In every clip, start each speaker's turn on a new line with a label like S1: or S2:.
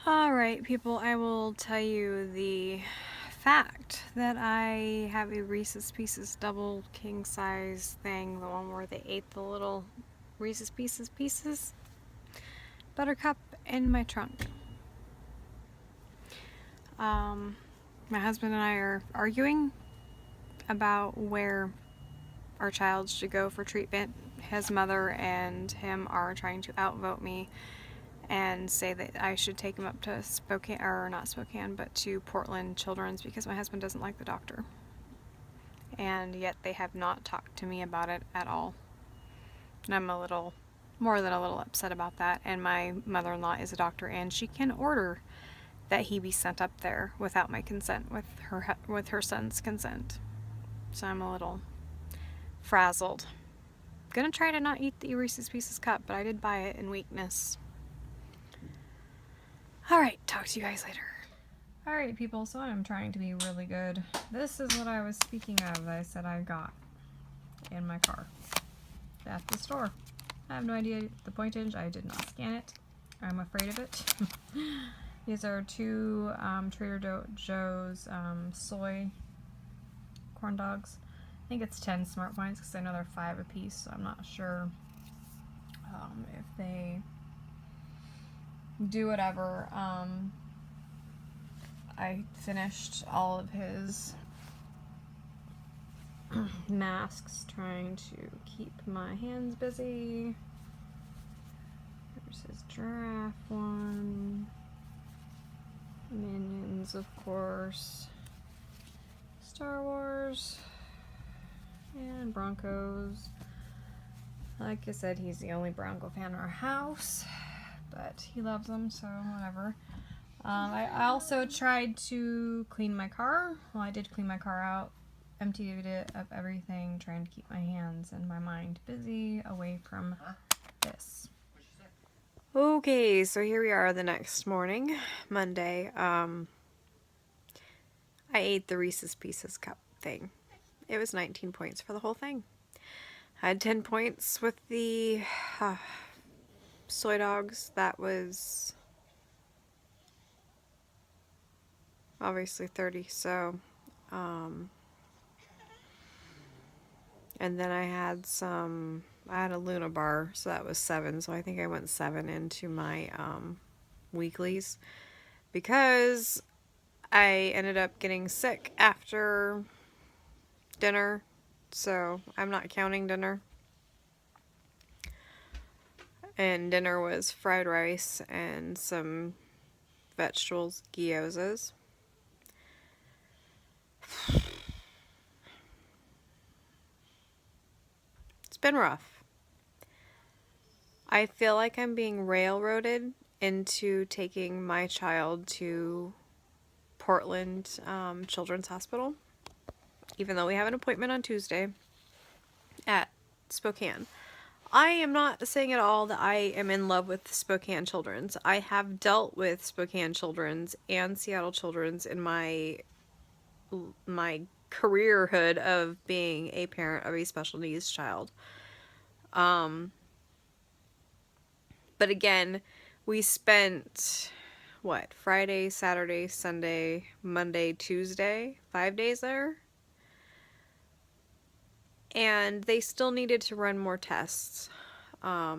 S1: Alright, people, I will tell you the fact that I have a Reese's Pieces double king size thing, the one where they ate the little Reese's Pieces buttercup in my trunk. My husband and I are arguing about where our child should go for treatment. His mother and him are trying to outvote me and say that I should take him up to Spokane, or not Spokane, but to Portland Children's because my husband doesn't like the doctor. And yet they have not talked to me about it at all. And I'm a little, more than a little upset about that. And my mother-in-law is a doctor and she can order that he be sent up there without my consent, with her son's consent. So I'm a little frazzled. Gonna try to not eat the Reese's Pieces cup, but I did buy it in weakness. Alright, talk to you guys later. Alright, people, so I'm trying to be really good. This is what I was speaking of that I said I got in my car at the store. I have no idea the pointage. I did not scan it. I'm afraid of it. These are two Trader Joe's soy corn dogs. I think it's 10 smart points because I know they're 5 a piece, so I'm not sure if they do whatever. I finished all of his masks, trying to keep my hands busy. There's his giraffe one. Minions, of course. Star Wars. And Broncos. Like I said, he's the only Bronco fan in our house, but he loves them, so whatever. I also tried to clean my car. Well, I did clean my car out, emptied it of everything, trying to keep my hands and my mind busy away from this. Okay, so here we are the next morning, Monday. I ate the Reese's Pieces cup thing. It was 19 points for the whole thing. I had 10 points with the soy dogs. That was obviously 30, so and then I had a Luna bar, so that was 7, so I think I went 7 into my weeklies because I ended up getting sick after dinner, so I'm not counting dinner. And dinner was fried rice and some vegetables, gyozas. It's been rough. I feel like I'm being railroaded into taking my child to Portland Children's Hospital, even though we have an appointment on Tuesday at Spokane. I am not saying at all that I am in love with Spokane Children's. I have dealt with Spokane Children's and Seattle Children's in my careerhood of being a parent of a special needs child. But again, we spent Friday, Saturday, Sunday, Monday, Tuesday, 5 days there. And they still needed to run more tests. I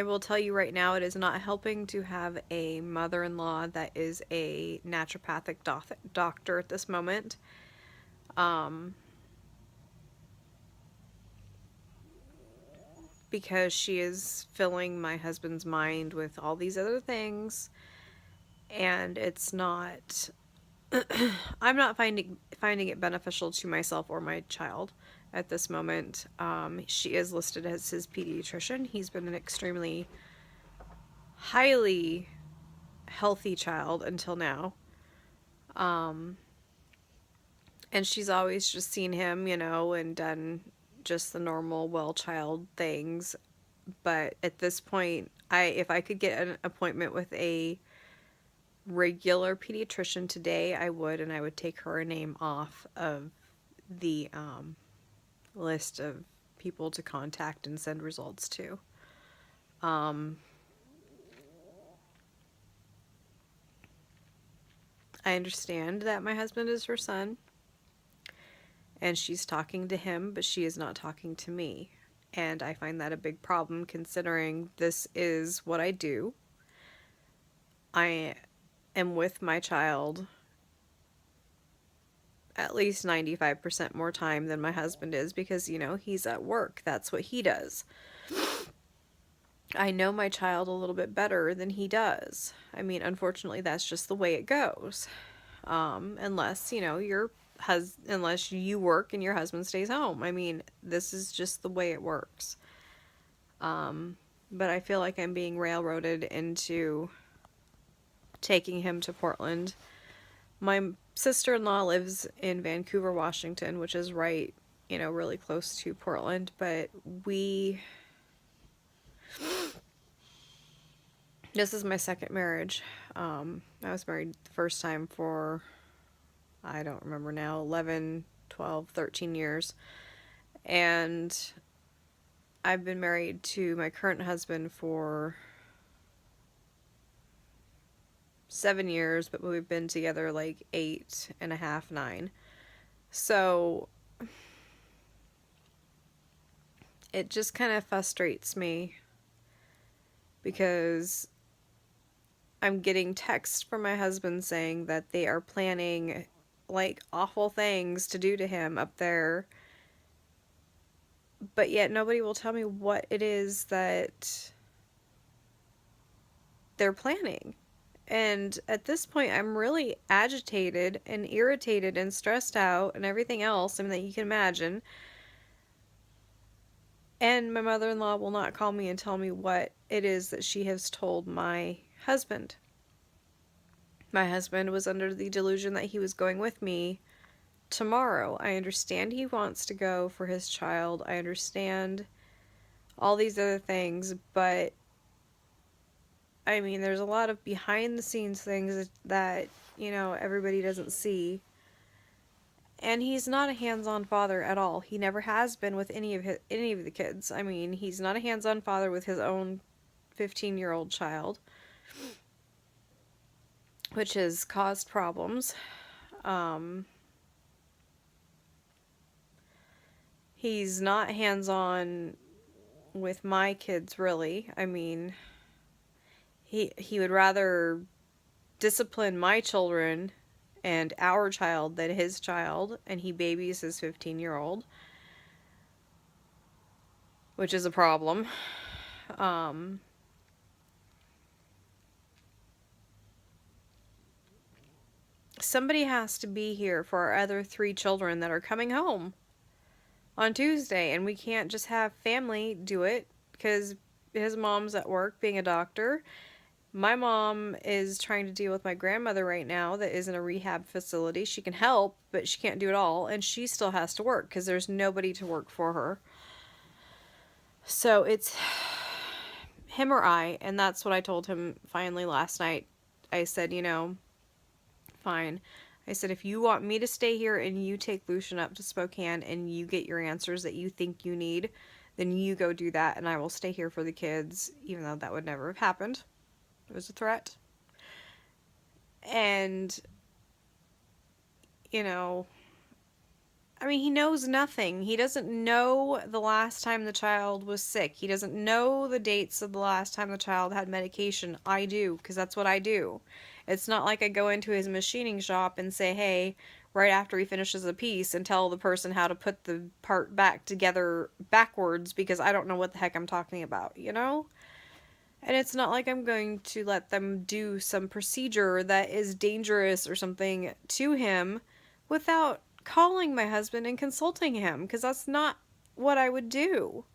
S1: will tell you right now, it is not helping to have a mother-in-law that is a naturopathic doctor at this moment. Because she is filling my husband's mind with all these other things, and it's not I'm not finding it beneficial to myself or my child at this moment. She is listed as his pediatrician. He's been an extremely highly healthy child until now. And she's always just seen him, and done just the normal well child things. But at this point, if I could get an appointment with a regular pediatrician today, I would, and I would take her name off of the list of people to contact and send results to. I understand that my husband is her son, and she's talking to him, but she is not talking to me. And I find that a big problem considering this is what I do. I am with my child at least 95% more time than my husband is because, he's at work. That's what he does. I know my child a little bit better than he does. I mean, unfortunately, that's just the way it goes. Unless, unless you work and your husband stays home. I mean, this is just the way it works. But I feel like I'm being railroaded into taking him to Portland. My sister-in-law lives in Vancouver, Washington, which is right, really close to Portland, but this is my second marriage. I was married the first time for, I don't remember now, 11, 12, 13 years. And I've been married to my current husband for 7 years, but we've been together like 8.5, 9. So it just kind of frustrates me because I'm getting texts from my husband saying that they are planning like awful things to do to him up there, but yet nobody will tell me what it is that they're planning. And at this point, I'm really agitated and irritated and stressed out and everything else, that you can imagine. And my mother-in-law will not call me and tell me what it is that she has told my husband. My husband was under the delusion that he was going with me tomorrow. I understand he wants to go for his child. I understand all these other things, but I mean, there's a lot of behind the scenes things that, everybody doesn't see. And he's not a hands-on father at all. He never has been with any of the kids. I mean, he's not a hands-on father with his own 15-year-old child, which has caused problems. He's not hands-on with my kids, really. I mean, he would rather discipline my children and our child than his child, and he babies his 15-year-old, which is a problem. Somebody has to be here for our other 3 children that are coming home on Tuesday, and we can't just have family do it because his mom's at work being a doctor. My mom is trying to deal with my grandmother right now that is in a rehab facility. She can help, but she can't do it all, and she still has to work because there's nobody to work for her. So it's him or I, and that's what I told him finally last night. I said, fine. I said, if you want me to stay here and you take Lucian up to Spokane and you get your answers that you think you need, then you go do that, and I will stay here for the kids, even though that would never have happened. It was a threat. And, I mean, he knows nothing. He doesn't know the last time the child was sick. He doesn't know the dates of the last time the child had medication. I do, because that's what I do. It's not like I go into his machining shop and say, hey, right after he finishes a piece, and tell the person how to put the part back together backwards because I don't know what the heck I'm talking about, And it's not like I'm going to let them do some procedure that is dangerous or something to him without calling my husband and consulting him, because that's not what I would do.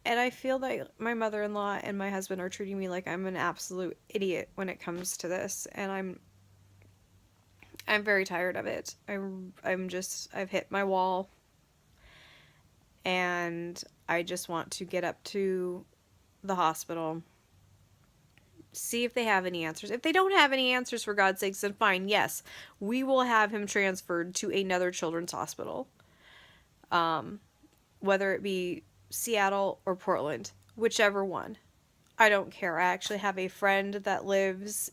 S1: And I feel that my mother-in-law and my husband are treating me like I'm an absolute idiot when it comes to this, and I'm very tired of it. I've hit my wall, and I just want to get up to the hospital, see if they have any answers. If they don't have any answers, for God's sakes, then fine, yes, we will have him transferred to another children's hospital. Whether it be Seattle or Portland, whichever one. I don't care. I actually have a friend that lives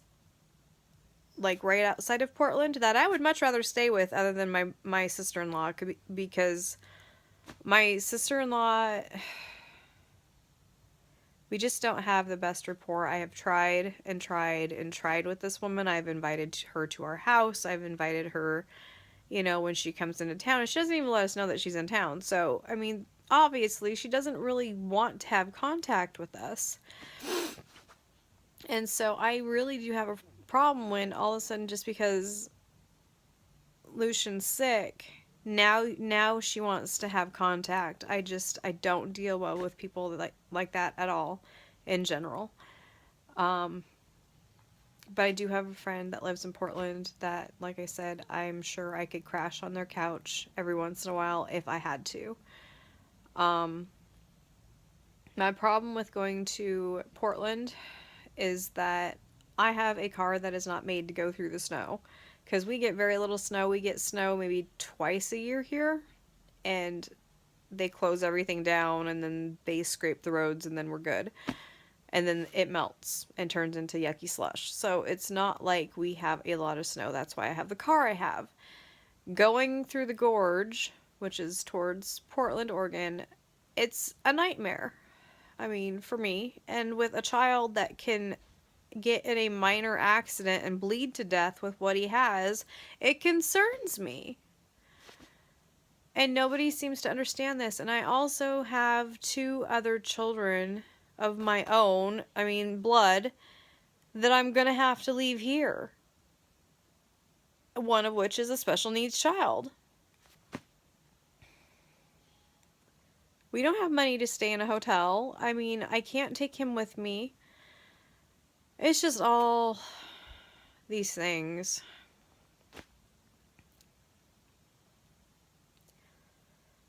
S1: like right outside of Portland that I would much rather stay with other than my sister-in-law, because my sister-in-law, we just don't have the best rapport. I have tried and tried and tried with this woman. I've invited her to our house. I've invited her, when she comes into town, and she doesn't even let us know that she's in town. So, I mean, obviously she doesn't really want to have contact with us. And so I really do have a problem when all of a sudden, just because Lucian's sick, now she wants to have contact. I don't deal well with people like that at all in general. But I do have a friend that lives in Portland that, like I said, I'm sure I could crash on their couch every once in a while if I had to. My problem with going to Portland is that I have a car that is not made to go through the snow. Because we get very little snow. We get snow maybe twice a year here. And they close everything down and then they scrape the roads and then we're good. And then it melts and turns into yucky slush. So it's not like we have a lot of snow. That's why I have the car I have. Going through the gorge, which is towards Portland, Oregon, it's a nightmare. I mean, for me. And with a child that can get in a minor accident and bleed to death with what he has, it concerns me. And nobody seems to understand this. And I also have 2 other children of my own, I mean blood, that I'm going to have to leave here. One of which is a special needs child. We don't have money to stay in a hotel. I mean, I can't take him with me. It's just all these things.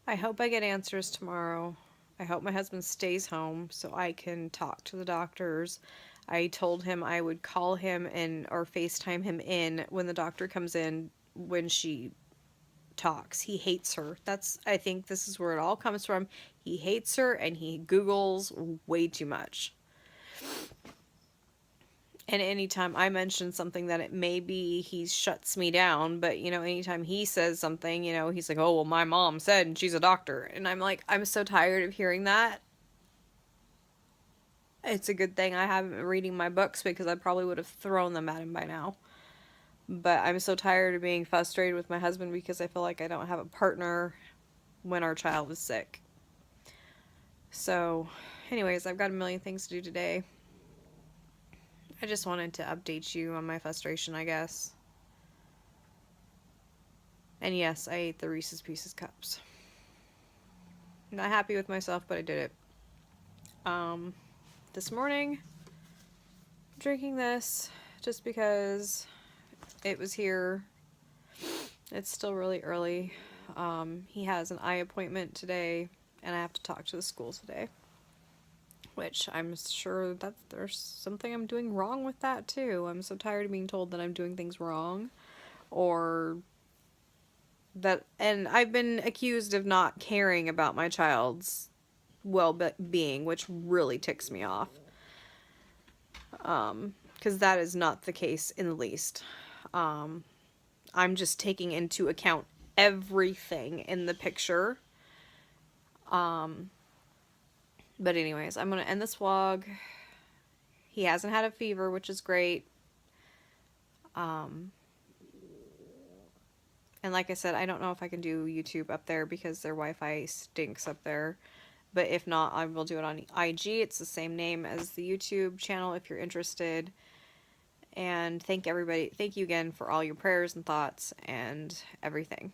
S1: I hope I get answers tomorrow. I hope my husband stays home so I can talk to the doctors. I told him I would call him or FaceTime him in when the doctor comes in when she talks. He hates her. I think this is where it all comes from. He hates her and he Googles way too much. And anytime I mention something that it may be, he shuts me down. But, anytime he says something, he's like, oh, well, my mom said, and she's a doctor. And I'm like, I'm so tired of hearing that. It's a good thing I haven't been reading my books because I probably would have thrown them at him by now. But I'm so tired of being frustrated with my husband because I feel like I don't have a partner when our child is sick. So, anyways, I've got a million things to do today. I just wanted to update you on my frustration, I guess. And yes, I ate the Reese's Pieces cups. Not happy with myself, but I did it. This morning, I'm drinking this just because it was here. It's still really early. He has an eye appointment today, and I have to talk to the school today. Which I'm sure that there's something I'm doing wrong with that too. I'm so tired of being told that I'm doing things wrong. And I've been accused of not caring about my child's well-being, which really ticks me off. Because that is not the case in the least. I'm just taking into account everything in the picture. But anyways, I'm going to end this vlog. He hasn't had a fever, which is great. And like I said, I don't know if I can do YouTube up there because their Wi-Fi stinks up there. But if not, I will do it on IG. It's the same name as the YouTube channel if you're interested. And thank you again for all your prayers and thoughts and everything.